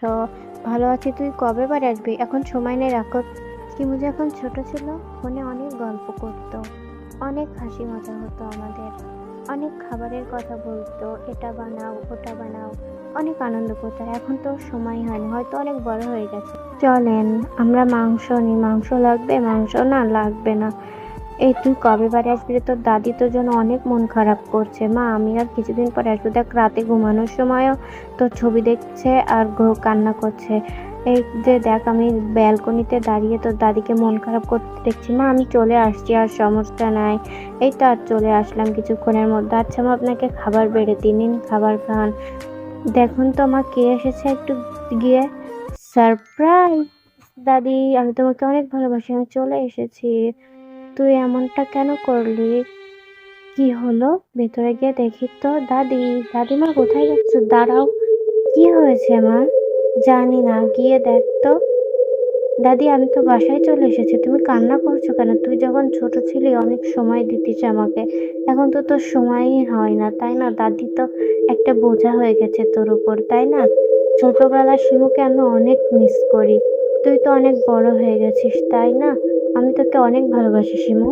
তো ভালো আছি। তুই কবে বাড়ি আসবি? এখন সময় নেই রাখো। শিমু যখন ছোট ছিল ফোনে অনেক গল্প করতো, অনেক হাসি মজা হতো আমাদের, অনেক খাবারের কথা বলতো, এটা বানাও ওটা বানাও, অনেক আনন্দ করতো। এখন তো সময় হয় না, হয়তো অনেক বড় হয়ে গেছে। চলেন আমরা মাংস নিই। মাংস লাগবে? মাংস না লাগবে না। এই তুই কবে বাড়ি আসবি রে? তোর দাদি তোর জন্য অনেক মন খারাপ করছে। মা আমি আর কিছুদিন পরে আসবো। দেখ রাতে ঘুমানোর সময়ও তোর ছবি দেখছে আর কান্না করছে। এই যে দেখ আমি ব্যালকনিতে দাঁড়িয়ে তোর দাদিকে মন খারাপ করতে দেখছি। মা আমি চলে আসছি, আর সমস্যা নাই। এই তো আর চলে আসলাম কিছুক্ষণের মধ্যে। আচ্ছা মা আপনাকে খাবার বেড়ে দিই, নিন খাবার খান। দেখুন তো মা কে এসেছে, একটু গিয়ে। সারপ্রাইজ! দাদি আমি তোমাকে অনেক ভালোবাসি, আমি চলে এসেছি। তুই এমনটা কেন করলি? কি হলো? ভেতরে গিয়ে দেখি তো। দাদি, দাদিমা কোথায় যাচ্ছ? দাঁড়াও। কি হয়েছে মা? জানি না, গিয়ে দেখ তো। দাদি আমি তো বাসায় চলে এসেছি, তুমি কান্না করছো কেন? তুই যখন ছোট ছিলি অনেক সময় দিতিস আমাকে, এখন তো তোর সময়ই হয় না, তাই না? দাদি তো একটা বোঝা হয়ে গেছে তোর উপর, তাই না? ছোটবেলার শিমুকে আমি অনেক মিস করি। তুই তো অনেক বড় হয়ে গেছিস, তাই না? আমি তোকে অনেক ভালোবাসি শিমু।